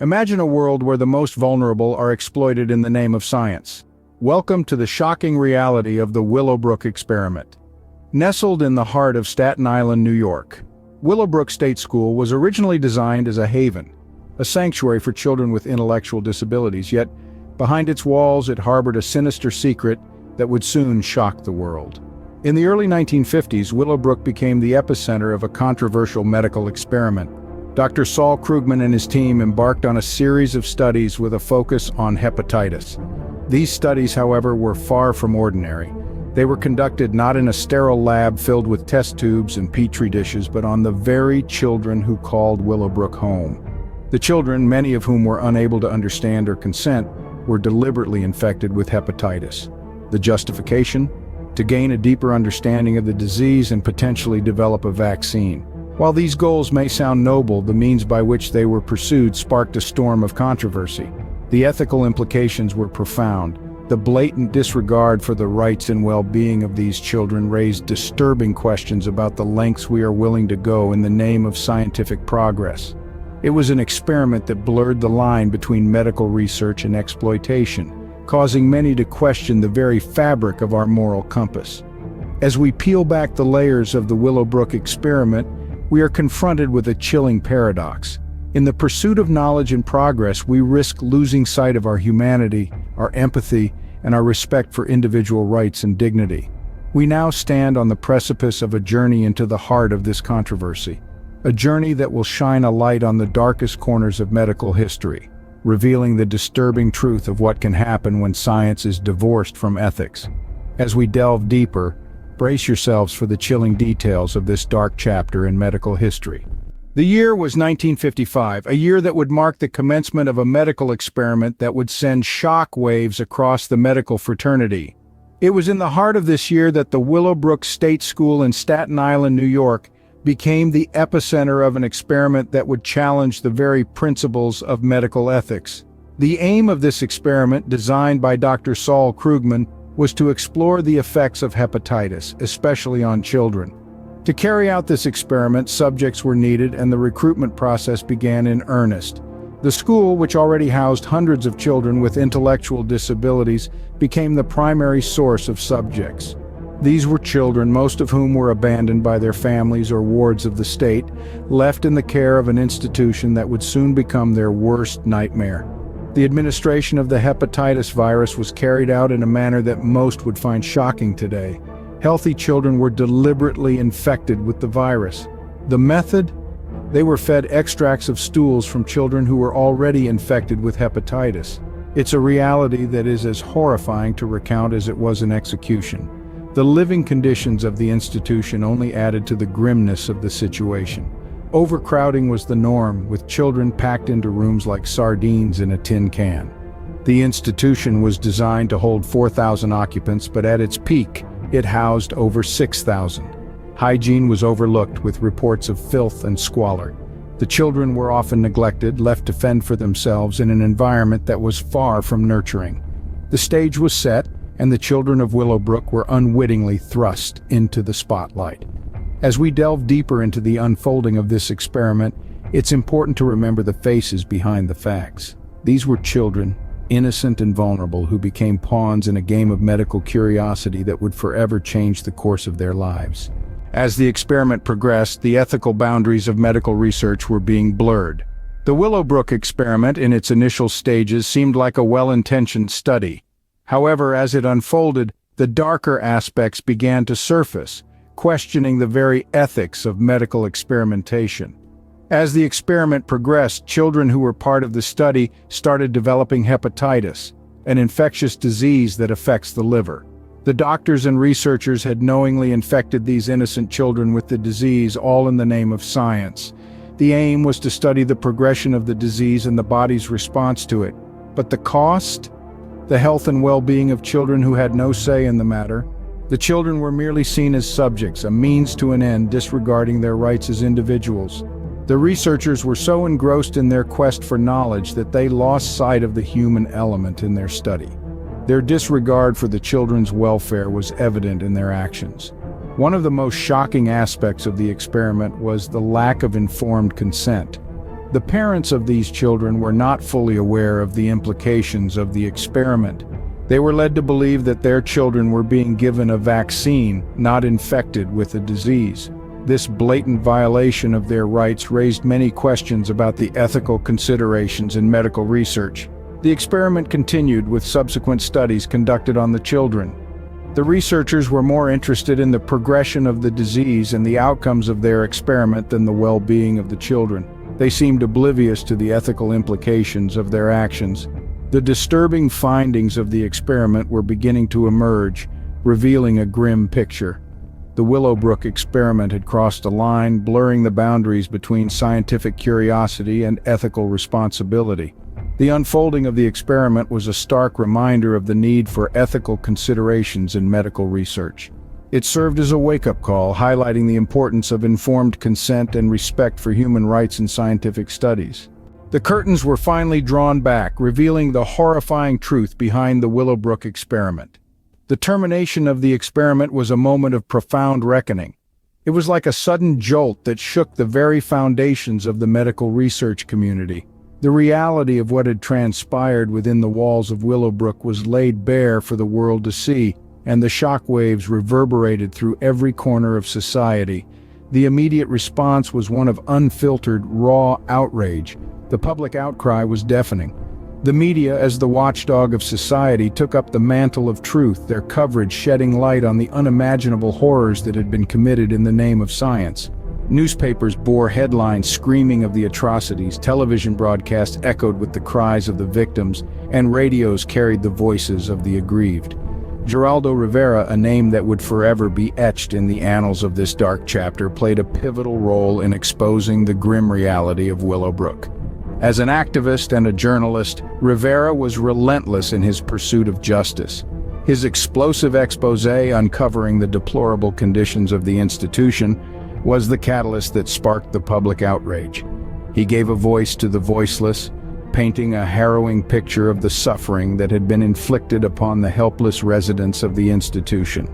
Imagine a world where the most vulnerable are exploited in the name of science. Welcome to the shocking reality of the Willowbrook experiment. Nestled in the heart of Staten Island, New York, Willowbrook State School was originally designed as a haven, a sanctuary for children with intellectual disabilities, yet behind its walls it harbored a sinister secret that would soon shock the world. In the early 1950s, Willowbrook became the epicenter of a controversial medical experiment. Dr. Saul Krugman and his team embarked on a series of studies with a focus on hepatitis. These studies, however, were far from ordinary. They were conducted not in a sterile lab filled with test tubes and petri dishes, but on the very children who called Willowbrook home. The children, many of whom were unable to understand or consent, were deliberately infected with hepatitis. The justification? To gain a deeper understanding of the disease and potentially develop a vaccine. While these goals may sound noble, the means by which they were pursued sparked a storm of controversy. The ethical implications were profound. The blatant disregard for the rights and well-being of these children raised disturbing questions about the lengths we are willing to go in the name of scientific progress. It was an experiment that blurred the line between medical research and exploitation, causing many to question the very fabric of our moral compass. As we peel back the layers of the Willowbrook experiment, we are confronted with a chilling paradox. In the pursuit of knowledge and progress, we risk losing sight of our humanity, our empathy, and our respect for individual rights and dignity. We now stand on the precipice of a journey into the heart of this controversy, a journey that will shine a light on the darkest corners of medical history, revealing the disturbing truth of what can happen when science is divorced from ethics. As we delve deeper, brace yourselves for the chilling details of this dark chapter in medical history. The year was 1955, a year that would mark the commencement of a medical experiment that would send shock waves across the medical fraternity. It was in the heart of this year that the Willowbrook State School in Staten Island, New York, became the epicenter of an experiment that would challenge the very principles of medical ethics. The aim of this experiment, designed by Dr. Saul Krugman, was to explore the effects of hepatitis, especially on children. To carry out this experiment, subjects were needed and the recruitment process began in earnest. The school, which already housed hundreds of children with intellectual disabilities, became the primary source of subjects. These were children, most of whom were abandoned by their families or wards of the state, left in the care of an institution that would soon become their worst nightmare. The administration of the hepatitis virus was carried out in a manner that most would find shocking today. Healthy children were deliberately infected with the virus. The method? They were fed extracts of stools from children who were already infected with hepatitis. It's a reality that is as horrifying to recount as it was an execution. The living conditions of the institution only added to the grimness of the situation. Overcrowding was the norm, with children packed into rooms like sardines in a tin can. The institution was designed to hold 4,000 occupants, but at its peak, it housed over 6,000. Hygiene was overlooked, with reports of filth and squalor. The children were often neglected, left to fend for themselves in an environment that was far from nurturing. The stage was set, and the children of Willowbrook were unwittingly thrust into the spotlight. As we delve deeper into the unfolding of this experiment, it's important to remember the faces behind the facts. These were children, innocent and vulnerable, who became pawns in a game of medical curiosity that would forever change the course of their lives. As the experiment progressed, the ethical boundaries of medical research were being blurred. The Willowbrook experiment, in its initial stages, seemed like a well-intentioned study. However, as it unfolded, the darker aspects began to surface, questioning the very ethics of medical experimentation. As the experiment progressed, children who were part of the study started developing hepatitis, an infectious disease that affects the liver. The doctors and researchers had knowingly infected these innocent children with the disease, all in the name of science. The aim was to study the progression of the disease and the body's response to it. But the cost? The health and well-being of children who had no say in the matter. The children were merely seen as subjects, a means to an end, disregarding their rights as individuals. The researchers were so engrossed in their quest for knowledge that they lost sight of the human element in their study. Their disregard for the children's welfare was evident in their actions. One of the most shocking aspects of the experiment was the lack of informed consent. The parents of these children were not fully aware of the implications of the experiment. They were led to believe that their children were being given a vaccine, not infected with a disease. This blatant violation of their rights raised many questions about the ethical considerations in medical research. The experiment continued with subsequent studies conducted on the children. The researchers were more interested in the progression of the disease and the outcomes of their experiment than the well-being of the children. They seemed oblivious to the ethical implications of their actions. The disturbing findings of the experiment were beginning to emerge, revealing a grim picture. The Willowbrook experiment had crossed a line, blurring the boundaries between scientific curiosity and ethical responsibility. The unfolding of the experiment was a stark reminder of the need for ethical considerations in medical research. It served as a wake-up call, highlighting the importance of informed consent and respect for human rights in scientific studies. The curtains were finally drawn back, revealing the horrifying truth behind the Willowbrook experiment. The termination of the experiment was a moment of profound reckoning. It was like a sudden jolt that shook the very foundations of the medical research community. The reality of what had transpired within the walls of Willowbrook was laid bare for the world to see, and the shockwaves reverberated through every corner of society. The immediate response was one of unfiltered, raw outrage. The public outcry was deafening. The media, as the watchdog of society, took up the mantle of truth, their coverage shedding light on the unimaginable horrors that had been committed in the name of science. Newspapers bore headlines screaming of the atrocities, television broadcasts echoed with the cries of the victims, and radios carried the voices of the aggrieved. Geraldo Rivera, a name that would forever be etched in the annals of this dark chapter, played a pivotal role in exposing the grim reality of Willowbrook. As an activist and a journalist, Rivera was relentless in his pursuit of justice. His explosive exposé uncovering the deplorable conditions of the institution was the catalyst that sparked the public outrage. He gave a voice to the voiceless, painting a harrowing picture of the suffering that had been inflicted upon the helpless residents of the institution.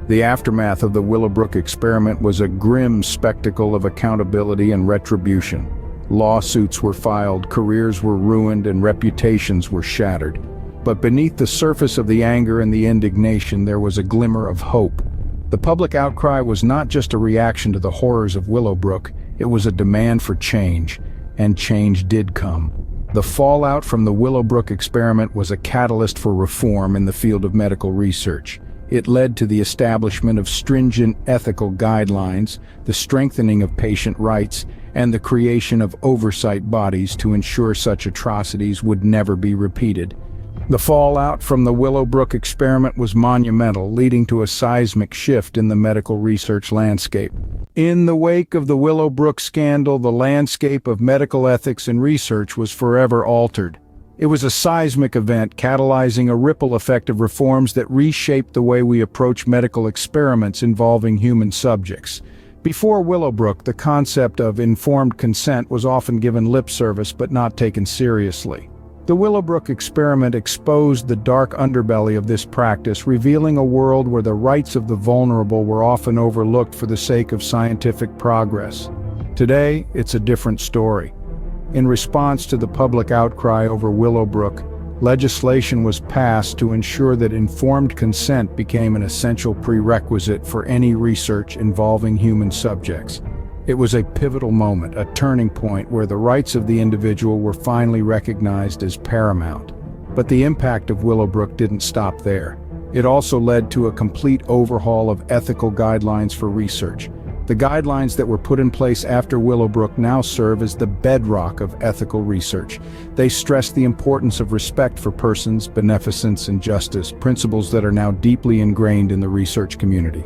The aftermath of the Willowbrook experiment was a grim spectacle of accountability and retribution. Lawsuits were filed, careers were ruined, and reputations were shattered. But beneath the surface of the anger and the indignation, there was a glimmer of hope. The public outcry was not just a reaction to the horrors of Willowbrook, it was a demand for change, and change did come. The fallout from the Willowbrook experiment was a catalyst for reform in the field of medical research. It led to the establishment of stringent ethical guidelines, the strengthening of patient rights, and the creation of oversight bodies to ensure such atrocities would never be repeated. The fallout from the Willowbrook experiment was monumental, leading to a seismic shift in the medical research landscape. In the wake of the Willowbrook scandal, the landscape of medical ethics and research was forever altered. It was a seismic event catalyzing a ripple effect of reforms that reshaped the way we approach medical experiments involving human subjects. Before Willowbrook, the concept of informed consent was often given lip service but not taken seriously. The Willowbrook experiment exposed the dark underbelly of this practice, revealing a world where the rights of the vulnerable were often overlooked for the sake of scientific progress. Today, it's a different story. In response to the public outcry over Willowbrook, legislation was passed to ensure that informed consent became an essential prerequisite for any research involving human subjects. It was a pivotal moment, a turning point where the rights of the individual were finally recognized as paramount. But the impact of Willowbrook didn't stop there. It also led to a complete overhaul of ethical guidelines for research. The guidelines that were put in place after Willowbrook now serve as the bedrock of ethical research. They stress the importance of respect for persons, beneficence, and justice, principles that are now deeply ingrained in the research community.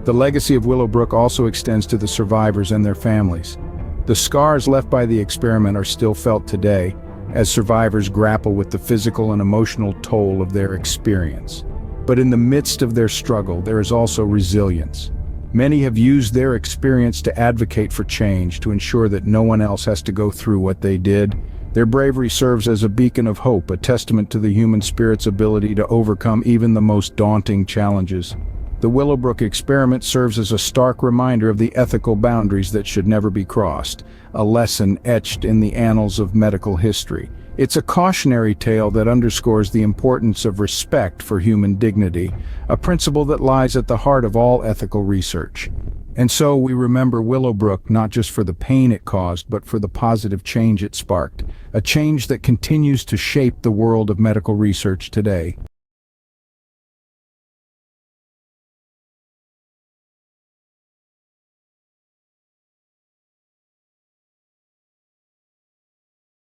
The legacy of Willowbrook also extends to the survivors and their families. The scars left by the experiment are still felt today, as survivors grapple with the physical and emotional toll of their experience. But in the midst of their struggle, there is also resilience. Many have used their experience to advocate for change, to ensure that no one else has to go through what they did. Their bravery serves as a beacon of hope, a testament to the human spirit's ability to overcome even the most daunting challenges. The Willowbrook experiment serves as a stark reminder of the ethical boundaries that should never be crossed, a lesson etched in the annals of medical history. It's a cautionary tale that underscores the importance of respect for human dignity, a principle that lies at the heart of all ethical research. And so we remember Willowbrook not just for the pain it caused, but for the positive change it sparked, a change that continues to shape the world of medical research today.